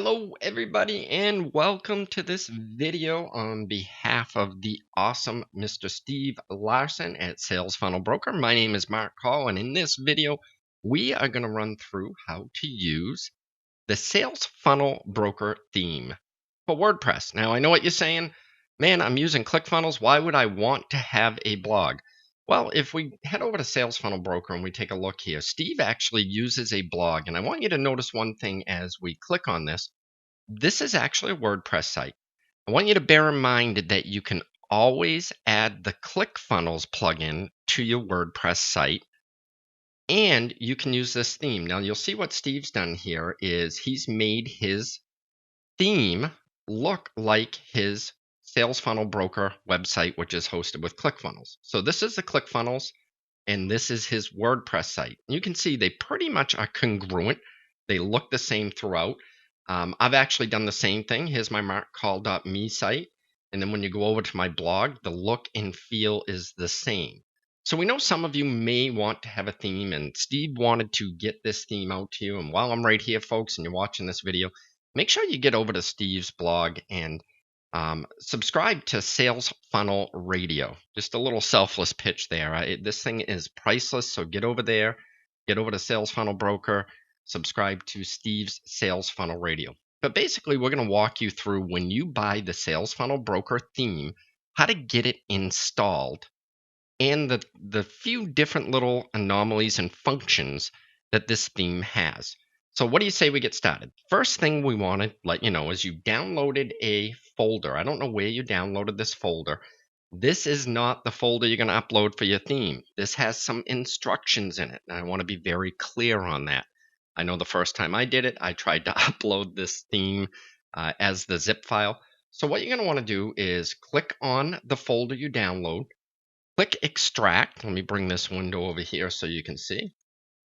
Hello everybody and welcome to this video on behalf of the awesome Mr. Steve Larson at Sales Funnel Broker. My name is Mark Call, and in this video we are going to run through how to use the Sales Funnel Broker theme for WordPress. Now I know what you're saying, man, I'm using ClickFunnels. Why would I want to have a blog? Well, if we head over to Sales Funnel Broker and we take a look here, Steve actually uses a blog. And I want you to notice one thing as we click on this. This is actually a WordPress site. I want you to bear in mind that you can always add the ClickFunnels plugin to your WordPress site, and you can use this theme. Now, you'll see what Steve's done here is he's made his theme look like his Sales Funnel Broker website, which is hosted with ClickFunnels. So this is the ClickFunnels, and this is his WordPress site. You can see they pretty much are congruent. They look the same throughout. I've actually done the same thing. Here's my markcall.me site. And then when you go over to my blog, the look and feel is the same. So we know some of you may want to have a theme, and Steve wanted to get this theme out to you. And while I'm right here, folks, and you're watching this video, make sure you get over to Steve's blog and subscribe to Sales Funnel Radio. Just a little selfless pitch there. This thing is priceless, so get over there, get over to Sales Funnel Broker, subscribe to Steve's Sales Funnel Radio. But basically, we're going to walk you through when you buy the Sales Funnel Broker theme, how to get it installed, and the few different little anomalies and functions that this theme has. So what do you say we get started? First thing we want to let you know is you downloaded a folder. I don't know where you downloaded this folder. This is not the folder you're going to upload for your theme. This has some instructions in it, and I want to be very clear on that. I know the first time I did it, I tried to upload this theme as the zip file. So what you're going to want to do is click on the folder you download, click extract. Let me bring this window over here so you can see.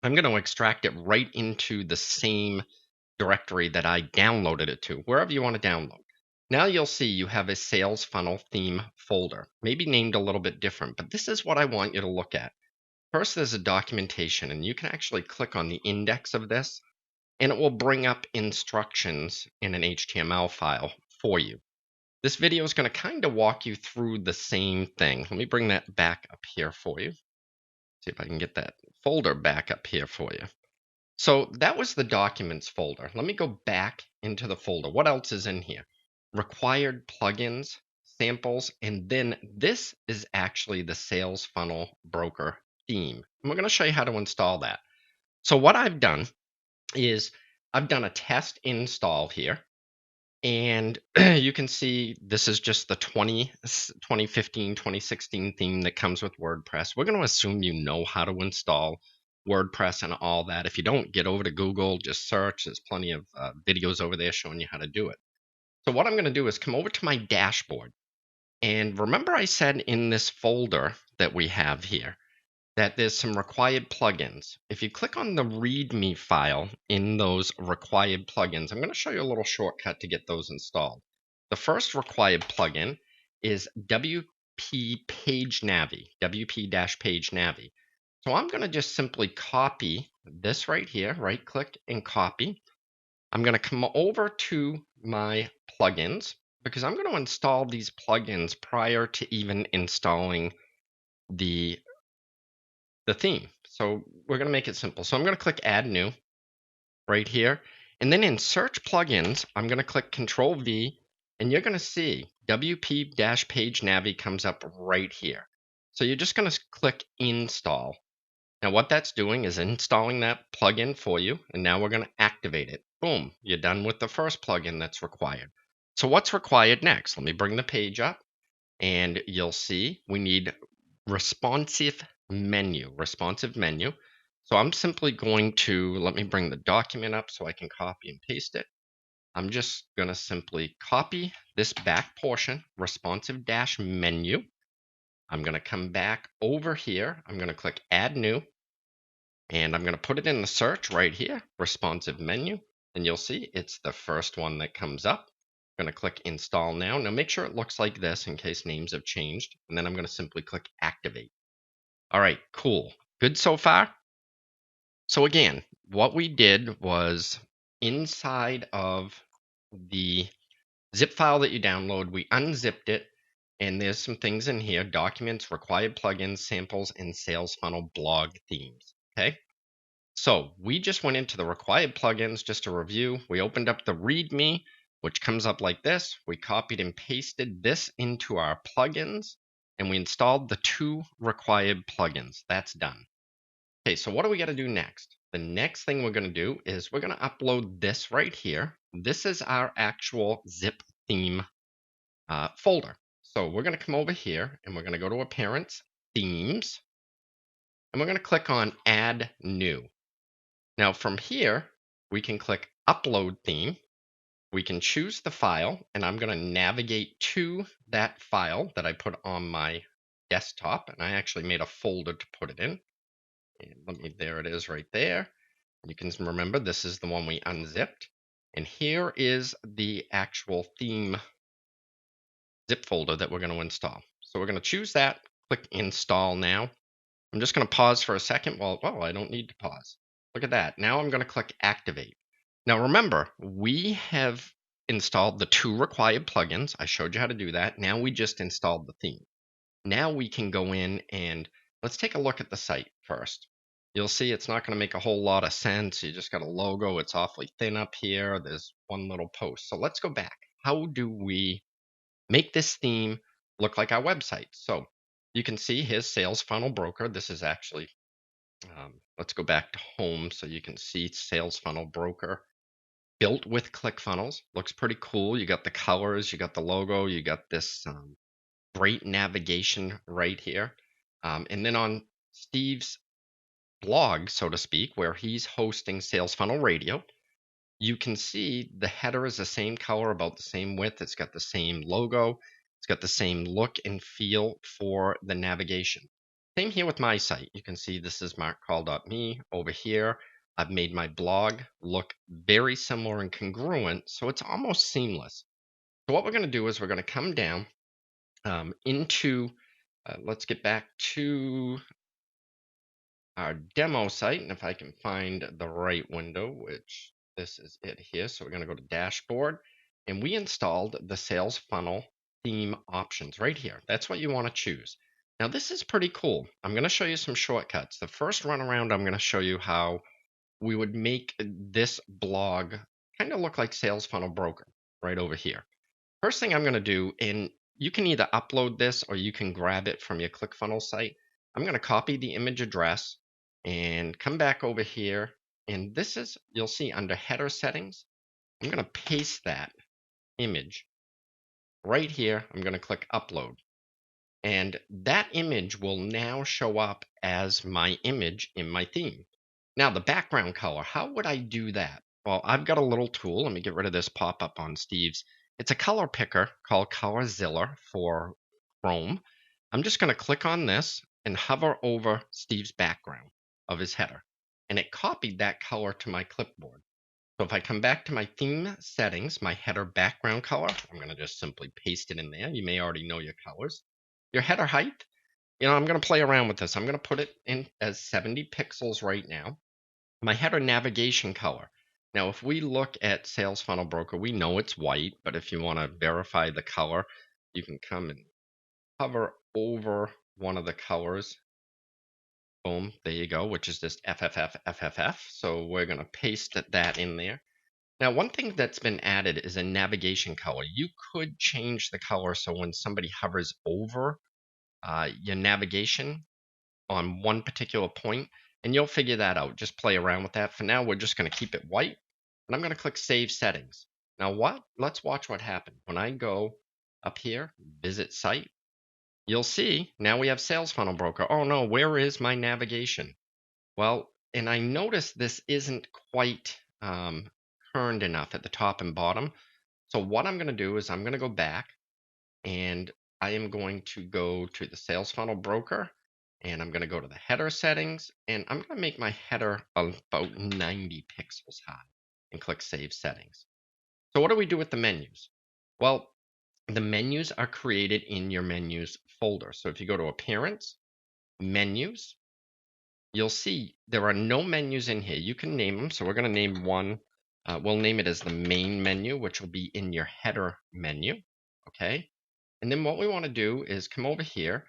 I'm going to extract it right into the same directory that I downloaded it to, wherever you want to download. Now you'll see you have a sales funnel theme folder, maybe named a little bit different, but this is what I want you to look at. First, there's a documentation, and you can actually click on the index of this, and it will bring up instructions in an HTML file for you. This video is going to kind of walk you through the same thing. Let me bring that back up here for you. See if I can get that folder back up here for you. So that was the documents folder. Let me go back into the folder. What else is in here? Required plugins, samples, and then this is actually the Sales Funnel Broker theme. And we're going to show you how to install that. So what I've done is I've done a test install here. And you can see this is just the 2015, 2016 theme that comes with WordPress. We're going to assume you know how to install WordPress and all that. If you don't, get over to Google, just search. There's plenty of videos over there showing you how to do it. So what I'm going to do is come over to my dashboard. And remember I said in this folder that we have here that there's some required plugins. If you click on the README file in those required plugins, I'm going to show you a little shortcut to get those installed. The first required plugin is WP Page Navi, WP-Page Navi. So I'm going to just simply copy this right here, right click and copy. I'm going to come over to my plugins because I'm going to install these plugins prior to even installing the theme. So we're going to make it simple. So I'm going to click Add New right here. And then in Search Plugins, I'm going to click Control V, and you're going to see WP-Page Navi comes up right here. So you're just going to click Install. Now what that's doing is installing that plugin for you, and now we're going to activate it. Boom, you're done with the first plugin that's required. So what's required next? Let me bring the page up, and you'll see we need responsive menu. So I'm simply going to, let me bring the document up so I can copy and paste it. I'm just going to simply copy this back portion, responsive menu. I'm going to come back over here. I'm going to click Add New, and I'm going to put it in the search right here, responsive menu, and you'll see it's the first one that comes up. I'm going to click Install Now. Now make sure it looks like this in case names have changed, and then I'm going to simply click Activate. All right, cool. Good so far? So again, what we did was inside of the zip file that you download. We unzipped it, and there's some things in here: documents, required plugins, samples, and sales funnel blog themes. Okay. So we just went into the required plugins just to review. We opened up the README, which comes up like this. We copied and pasted this into our plugins, and we installed the 2 required plugins. That's done. Okay, so what do we got to do next? The next thing we're going to do is we're going to upload this right here. This is our actual zip theme folder. So we're going to come over here, and we're going to go to Appearance, Themes, and we're going to click on Add New. Now from here, we can click Upload Theme. We can choose the file, and I'm going to navigate to that file that I put on my desktop, and I actually made a folder to put it in. And there it is right there. You can remember this is the one we unzipped. And here is the actual theme zip folder that we're going to install. So we're going to choose that, click Install Now. I'm just going to pause for a second. Well, I don't need to pause. Look at that. Now I'm going to click Activate. Now remember, we have installed the 2 required plugins. I showed you how to do that. Now we just installed the theme. Now we can go in and let's take a look at the site first. You'll see it's not going to make a whole lot of sense. You just got a logo. It's awfully thin up here. There's one little post. So let's go back. How do we make this theme look like our website? So you can see here's Sales Funnel Broker. This is actually, let's go back to home so you can see Sales Funnel Broker built with ClickFunnels. Looks pretty cool. You got the colors, you got the logo, you got this great navigation right here. And then on Steve's blog, so to speak, where he's hosting Sales Funnel Radio, you can see the header is the same color, about the same width. It's got the same logo. It's got the same look and feel for the navigation. Same here with my site. You can see this is markcall.me. Over here, I've made my blog look very similar and congruent, so it's almost seamless. So what we're going to do is we're going to come down into, let's get back to our demo site, and if I can find the right window, which this is it here. So we're going to go to Dashboard, and we installed the Sales Funnel theme options right here. That's what you want to choose. Now this is pretty cool. I'm going to show you some shortcuts. The first run around, I'm going to show you how we would make this blog kind of look like Sales Funnel Broker right over here. First thing I'm going to do, and you can either upload this or you can grab it from your ClickFunnels site. I'm going to copy the image address and come back over here. And this is, you'll see under header settings, I'm going to paste that image right here. I'm going to click upload. And that image will now show up as my image in my theme. Now the background color, how would I do that? Well, I've got a little tool. Let me get rid of this pop-up on Steve's. It's a color picker called ColorZilla for Chrome. I'm just going to click on this and hover over Steve's background of his header. And it copied that color to my clipboard. So if I come back to my theme settings, my header background color, I'm going to just simply paste it in there. You may already know your colors. Your header height, I'm going to play around with this. I'm going to put it in as 70 pixels right now. My header navigation color. Now, if we look at Sales Funnel Broker, we know it's white, but if you want to verify the color, you can come and hover over one of the colors. Boom, there you go, which is this FFF. So we're going to paste that in there. Now, one thing that's been added is a navigation color. You could change the color so when somebody hovers over your navigation on one particular point, and you'll figure that out. Just play around with that. For now, we're just going to keep it white, and I'm going to click Save Settings. Now, let's watch what happened. When I go up here, Visit Site, you'll see now we have Sales Funnel Broker. Oh no, where is my navigation? Well, and I notice this isn't quite turned enough at the top and bottom. So what I'm going to do is I'm going to go back, and I am going to go to the Sales Funnel Broker, and I'm going to go to the header settings, and I'm going to make my header about 90 pixels high and click Save Settings. So what do we do with the menus? Well, the menus are created in your menus folder. So if you go to Appearance, Menus, you'll see there are no menus in here. You can name them. So we're going to name one We'll name it as the main menu, which will be in your header menu. Okay. And then what we want to do is come over here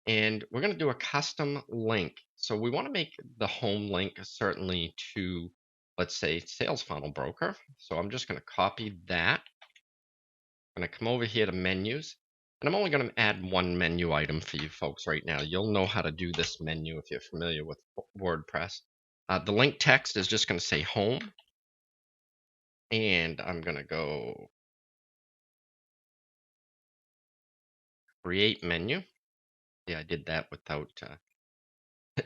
and we're going to do a custom link. So we want to make the home link certainly to, let's say, Sales Funnel Broker. So I'm just going to copy that. I'm going to come over here to menus. And I'm only going to add one menu item for you folks right now. You'll know how to do this menu if you're familiar with WordPress. The link text is just going to say home. And I'm going to go create menu. Yeah, I did that without,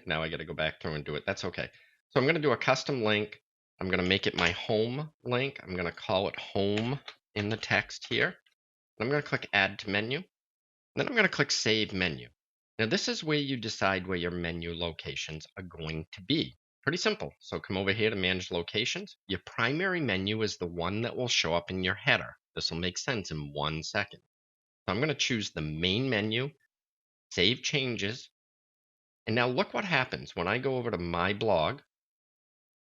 now I got to go back through and do it. That's okay. So I'm going to do a custom link. I'm going to make it my home link. I'm going to call it home in the text here. And I'm going to click add to menu. Then I'm going to click Save Menu. Now this is where you decide where your menu locations are going to be. Pretty simple. So come over here to Manage Locations. Your primary menu is the one that will show up in your header. This will make sense in 1 second. So I'm going to choose the main menu, Save Changes. And now look what happens when I go over to my blog,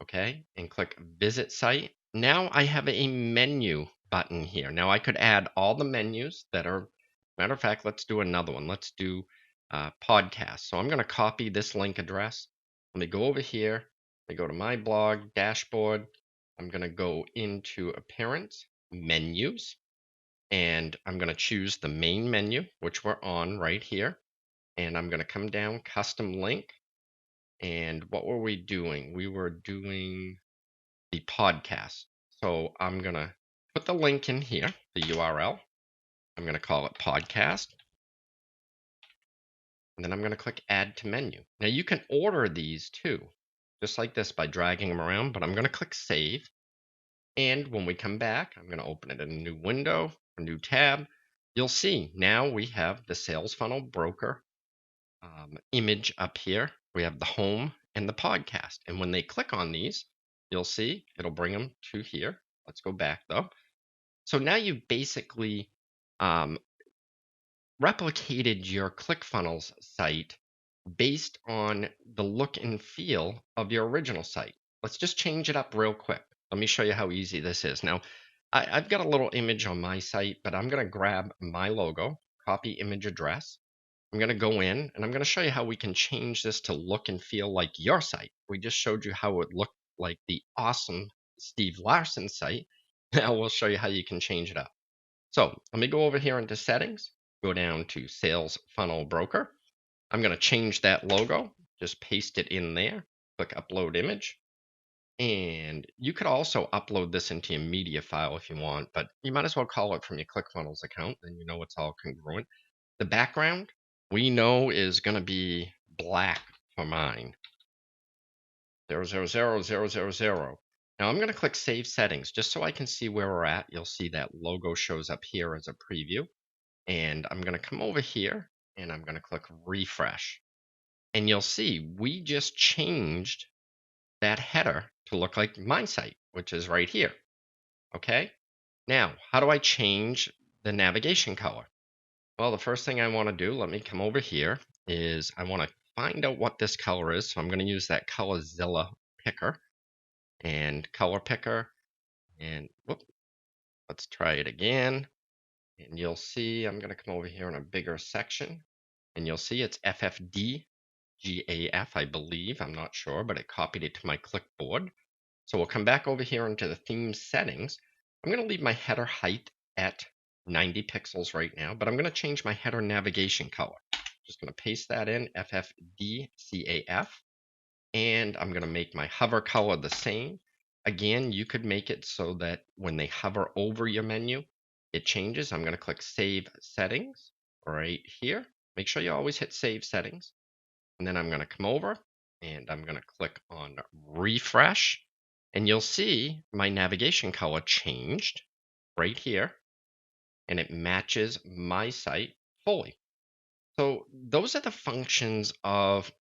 okay, and click Visit Site. Now I have a menu button here. Now I could add all the menus that are. Matter of fact, let's do another one. Let's do podcast. So I'm going to copy this link address. Let me go over here. Let me go to my blog, dashboard. I'm going to go into Appearance, Menus, and I'm going to choose the main menu, which we're on right here. And I'm going to come down, Custom Link. And what were we doing? We were doing the podcast. So I'm going to put the link in here, the URL. I'm going to call it podcast. And then I'm going to click add to menu. Now you can order these too, just like this by dragging them around, but I'm going to click save. And when we come back, I'm going to open it in a new window, a new tab. You'll see now we have the Sales Funnel Broker image up here. We have the home and the podcast. And when they click on these, you'll see it'll bring them to here. Let's go back though. So now you basically replicated your ClickFunnels site based on the look and feel of your original site. Let's just change it up real quick. Let me show you how easy this is. Now, I've got a little image on my site, but I'm going to grab my logo, copy image address. I'm going to go in and I'm going to show you how we can change this to look and feel like your site. We just showed you how it looked like the awesome Steve Larsen site. Now we'll show you how you can change it up. So let me go over here into settings, go down to Sales Funnel Broker. I'm going to change that logo, just paste it in there, click upload image. And you could also upload this into your media file if you want, but you might as well call it from your ClickFunnels account, then you know it's all congruent. The background we know is going to be black for mine. 0000000. Now I'm going to click Save Settings just so I can see where we're at. You'll see that logo shows up here as a preview. And I'm going to come over here and I'm going to click Refresh. And you'll see we just changed that header to look like my site, which is right here. Okay. Now, how do I change the navigation color? Well, the first thing I want to do, let me come over here, is I want to find out what this color is. So I'm going to use that ColorZilla picker and color picker. And whoop, let's try it again. And you'll see I'm going to come over here in a bigger section. And you'll see it's FFD GAF, I believe. I'm not sure, but it copied it to my clipboard. So we'll come back over here into the theme settings. I'm going to leave my header height at 90 pixels right now, but I'm going to change my header navigation color. Just going to paste that in, FFDCAF, and I'm going to make my hover color the same. Again, you could make it so that when they hover over your menu, it changes. I'm going to click Save Settings right here. Make sure you always hit Save Settings. And then I'm going to come over and I'm going to click on Refresh. And you'll see my navigation color changed right here. And it matches my site fully. So those are the functions of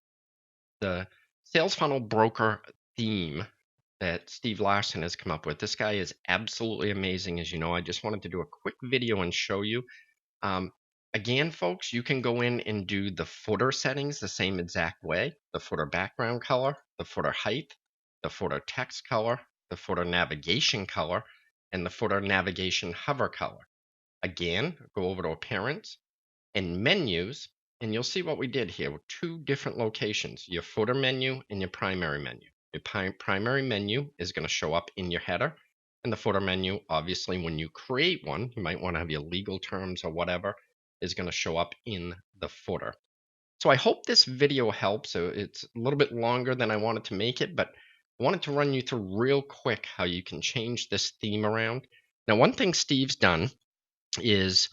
the Sales Funnel Broker theme that Steve Larsen has come up with. This guy is absolutely amazing. As you know, I just wanted to do a quick video and show you. Again, folks, you can go in and do the footer settings the same exact way. The footer background color, the footer height, the footer text color, the footer navigation color, and the footer navigation hover color. Again, go over to Appearance and Menus, and you'll see what we did here with two different locations, your footer menu and your primary menu. Your primary menu is going to show up in your header, and the footer menu, obviously, when you create one, you might want to have your legal terms or whatever, is going to show up in the footer. So I hope this video helps. So it's a little bit longer than I wanted to make it, but I wanted to run you through real quick how you can change this theme around. Now, one thing Steve's done is,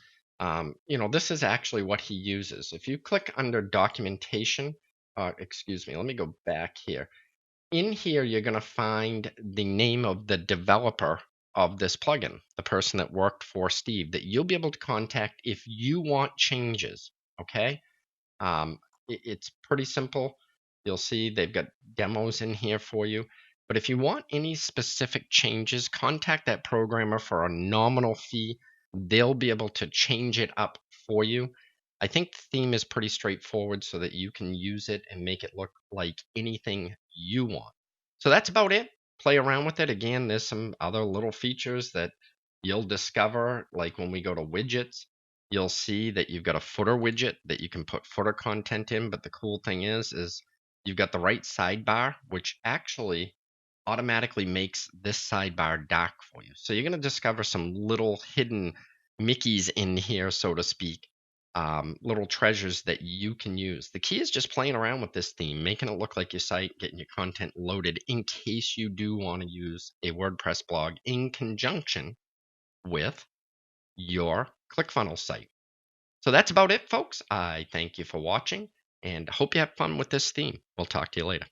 this is actually what he uses. If you click under documentation, excuse me, let me go back here. In here, you're going to find the name of the developer of this plugin, the person that worked for Steve, that you'll be able to contact if you want changes. Okay. It's pretty simple. You'll see they've got demos in here for you. But if you want any specific changes, contact that programmer for a nominal fee. They'll be able to change it up for you. I think the theme is pretty straightforward so that you can use it and make it look like anything you want. So that's about it. Play around with it. Again, there's some other little features that you'll discover, like when we go to widgets. You'll see that you've got a footer widget that you can put footer content in, but the cool thing is you've got the right sidebar, which actually automatically makes this sidebar dark for you. So you're going to discover some little hidden Mickeys in here, so to speak, little treasures that you can use. The key is just playing around with this theme, making it look like your site, getting your content loaded in case you do want to use a WordPress blog in conjunction with your ClickFunnels site. So that's about it, folks. I thank you for watching and hope you have fun with this theme. We'll talk to you later.